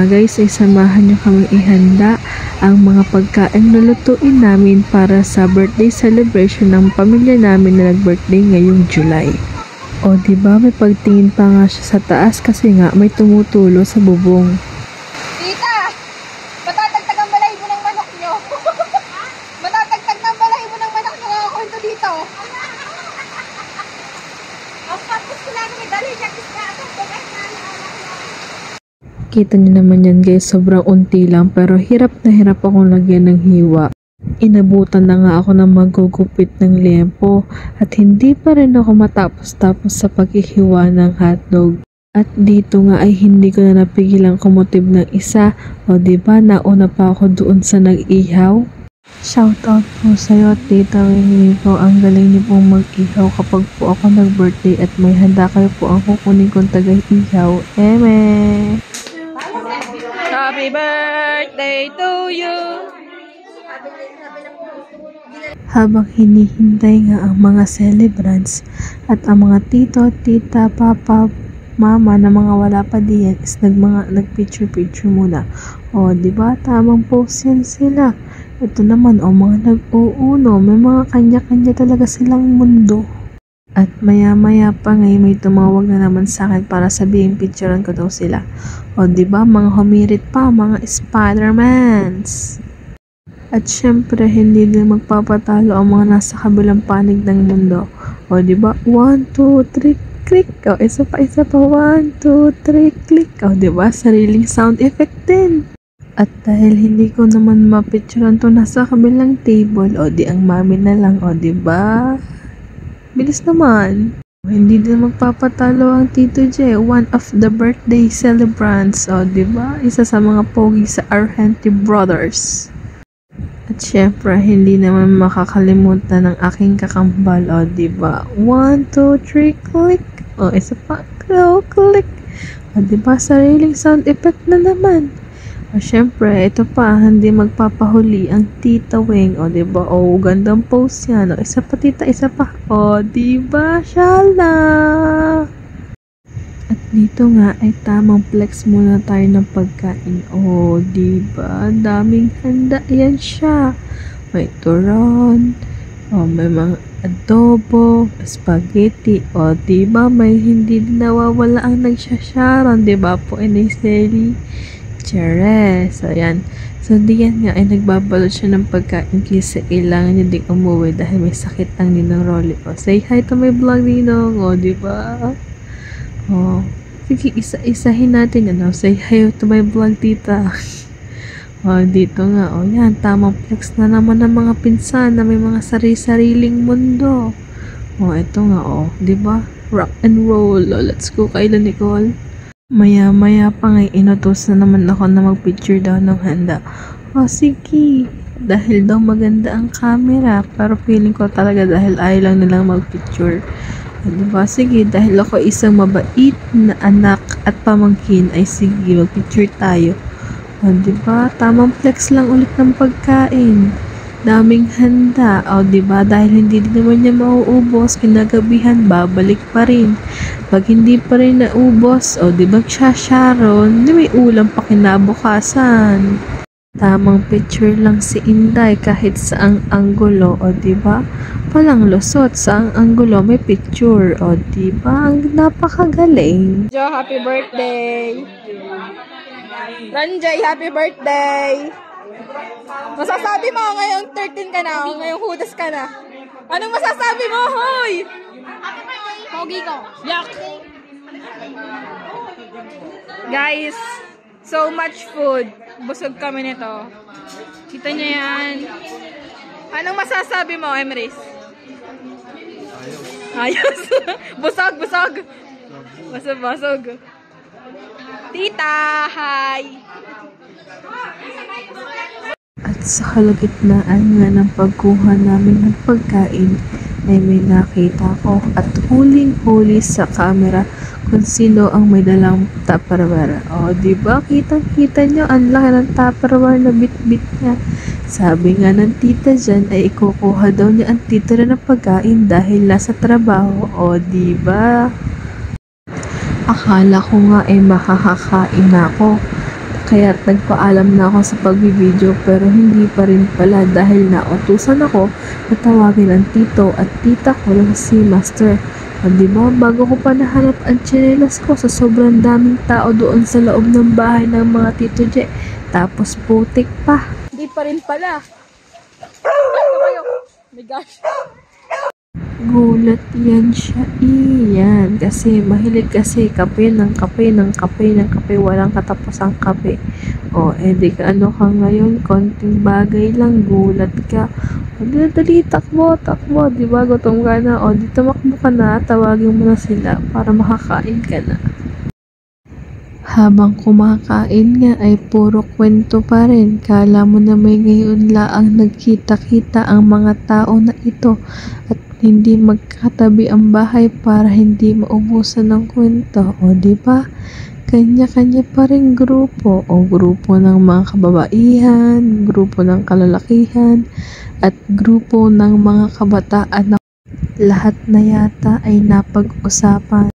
guys ay samahan nyo kami ihanda ang mga pagkain na lutuin namin para sa birthday celebration ng pamilya namin na nag-birthday ngayong July. O diba may pagtingin pa nga siya sa taas kasi nga may tumutulo sa bubong. Tita! Matatagtag ang balahibo ng manok nyo. Matatagtag ng balahibo ng manok nyo nga ako ito dito. Ang patos ko lang may dali siya kisna at ang bugay na Kita niyo naman yan guys, sobrang unti lang pero hirap na hirap akong lagyan ng hiwa. Inabutan na nga ako ng magugupit ng liempo at hindi pa rin ako matapos-tapos sa paghihiwa ng hotdog. At dito nga ay hindi ko na napigilang kumutib ng isa. O diba nauna pa ako doon sa nag-ihaw? Shoutout po sa'yo Tita Winnie po, ang galing niyo pong mag-ihaw kapag po ako nag-birthday at may handa kayo po ang kukunin kong tagay-ihaw. Eme! Happy birthday to you! Habang hinihintay nga ang mga celebrants at ang mga tito, tita, papa, mama na mga wala pa diyan is nagpicture-picture muna. O, diba? Tamang pose yan sila. Ito naman, o mga nag-uuno, may mga kanya-kanya talaga silang mundo. At maya-maya pa ngayon may tumawag na naman sa akin para sabihin picturean ko daw sila. O, diba? Mga humirit pa, mga Spider-Mans. At syempre, hindi din magpapatalo ang mga nasa kabilang panig ng mundo. O, diba? 1, 2, 3, click. O, isa pa. 1, 2, 3, click. O, diba? Sariling sound effect din. At dahil hindi ko naman mapicturean to nasa kabilang table, o di ang mami na lang. O, diba? Bilis naman. Hindi din magpapatalo ang Tito J, one of the birthday celebrants. O, diba? Isa sa mga pogi sa Argenti Brothers. At syempre, hindi naman makakalimutan ng aking kakambal. O, diba? 1, 2, 3, click. O, isa pa. Click. O, diba? Sariling sound effect na naman. O, syempre, ito pa, hindi magpapahuli ang Tita Weng. O, diba? O, gandang pose yan. O, isa pa, tita, isa pa. O, diba? Shala! At dito nga ay tamang flex muna tayo ng pagkain. O, diba? Daming handa. Yan siya. May turon. O, may mga adobo, spaghetti. O, diba? May hindi nawawala ang nagsasyaron. Diba po, Iniseli? Cheres. So, yan. So, diyan nga ay nagbabalot siya ng pagkain kasi kailangan niya ding umuwi dahil may sakit ang Ninong Rolly. O, say hi to my vlog, Ninong. O, diba? Oh, sige, isa-isahin natin yan. Say hi to my vlog, tita. Oh, dito nga. Oh, yan. Tamang flex na naman ng mga pinsan na may mga sari-sariling mundo. Oh, ito nga. Oh, diba? Rock and roll. Oh, let's go, Kayla Nicole. Maya-maya pa nga, inutos na naman ako na mag-picture daw ng handa. Oh, sige. Dahil daw maganda ang camera. Pero feeling ko talaga dahil ayaw lang nilang mag-picture. Diba? Sige, dahil ako isang mabait na anak at pamangkin, ay sige, mag-picture tayo. O, diba? Tamang flex lang ulit ng pagkain. Daming handa. O, diba? Dahil hindi din naman niya mauubos, kinagabihan, babalik pa rin. Pag hindi pa rin naubos, o, diba? Sharon, di may ulam pa kinabukasan. Tamang picture lang si Inday kahit saang anggulo, o diba? Palang lusot saang anggulo may picture, o diba? Ang napakagaling. Jo, happy birthday! Ranjay, happy birthday! Masasabi mo ngayong 13 ka na, ngayong hudas ka na. Anong masasabi mo, hoy? Happy birthday! Pogi ko. Yak! Guys, so much food. Busog kami nito. Kita niyo yan. Anong masasabi mo, Emrys? Ayos. Busog. Busog. Tita, hi! At sa kalagitnaan nga ng pagkuha namin ng pagkain, ay may nakita ko at huling-huli sa camera kung sino ang may dalang Tupperware. O, diba? Kitang-kita nyo, ang laki ng Tupperware na bit-bit niya. Sabi nga ng tita dyan, ay ikukuha daw niya ang titira ng pagkain dahil nasa trabaho. O, diba? Akala ko nga ay makakakain ako. Kaya't nagpaalam na ako sa pagbibideo pero hindi pa rin pala dahil nautusan ako na tawagin ang tito at tita ko lang si Master. O diba, bago ko pa nahanap ang tsinelas ko sa sobrang daming tao doon sa loob ng bahay ng mga Tito Je. Tapos putik pa. Hindi pa rin pala. Oh my gosh. Gulat yan siya. Iyan. Kasi mahilig kasi kape ng kape ng kape ng kape. Walang katapusang kape. O, di ka ano ka ngayon. Konting bagay lang. Gulat ka. O, dali, takbo, takbo. Diba, gutom ka na. O, di tumakbo ka na. Tawagin mo na sila para makakain ka na. Habang kumakain nga ay puro kwento pa rin. Kala mo na may ngayon laang nagkita-kita ang mga tao na ito at hindi magkatabi ang bahay para hindi maubusan ng kwento. O diba? Kanya-kanya pa rin grupo. O grupo ng mga kababaihan, grupo ng kalalakihan, at grupo ng mga kabataan na lahat na yata ay napag-usapan.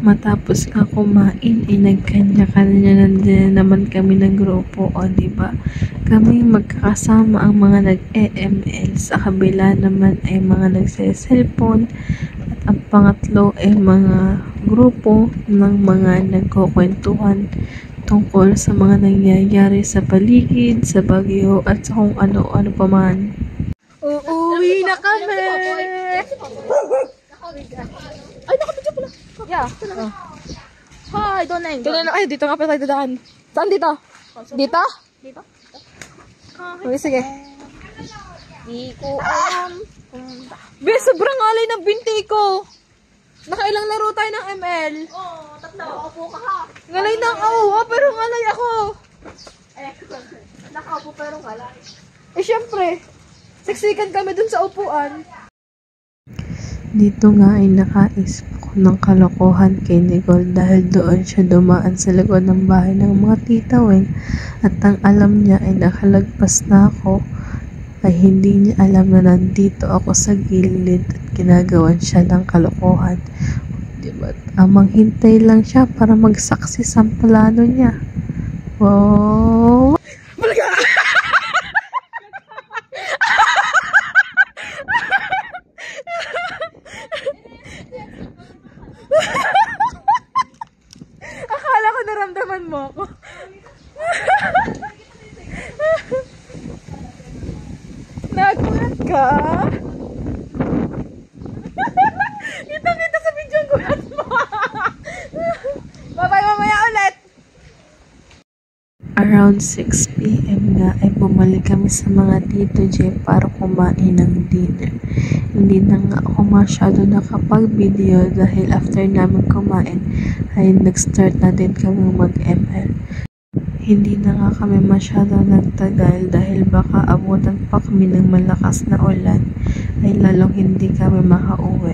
Matapos nga kumain ay nagkanya-kanya na din naman kami ng grupo. O diba? Kami magkakasama ang mga nag-EML. Sa kabila naman ay mga nagse-cellphone. At ang pangatlo ay mga grupo ng mga nagkukwentuhan tungkol sa mga nangyayari sa paligid, sa bagyo at sa kung ano-ano pa man. Uuwi na kami! Ay, nakapidyo pala. Yeah. Hi, Doneng. Ay, dito nga pala tayo dadaan. Saan dito? Dito? Dito? Okay, sige. Di ko alam. Be, sobrang alay ng binti ko. Nakailang laro tayo ng ML. Oo, 3. Nakaupo ka ha. Ngalay na ako, pero ngalay ako. Nakaupo pero ngalay. Syempre. Siksikan kami dun sa upuan. Dito nga ay nakaisip ko ng kalokohan kay Nicole dahil doon siya dumaan sa likod ng bahay ng mga tita Weng at ang alam niya ay nakalagpas na ako ay hindi niya alam na nandito ako sa gilid at ginagawan siya ng kalokohan. Diba? Amang hintay lang siya para magsaksi sa plano niya. Wow! Akala ko naramdaman mo ako. Nagulat ka? Kita-kita sa video ang gulat mo. Bye-bye mamaya ulit. Around 6 PM nga ay bumalik kami sa mga Tito J para kumain ng dinner. Hindi na nga ako masyado nakapag-video dahil after namin kumain ay nag-start na din kami mag-ML. Hindi na nga kami masyado nagtagal dahil baka abutan pa kami ng malakas na ulan ay lalong hindi kami makauwi.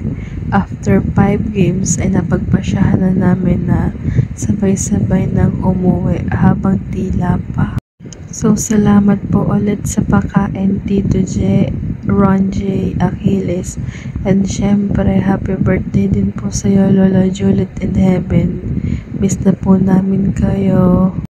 After 5 games ay napagpasyahan na namin na sabay-sabay nang umuwi habang tila pa. So salamat po ulit sa pakain Tito J, Ron J, Achilles, and syempre happy birthday din po sa iyo Lola Juliet in Heaven. Miss na po namin kayo.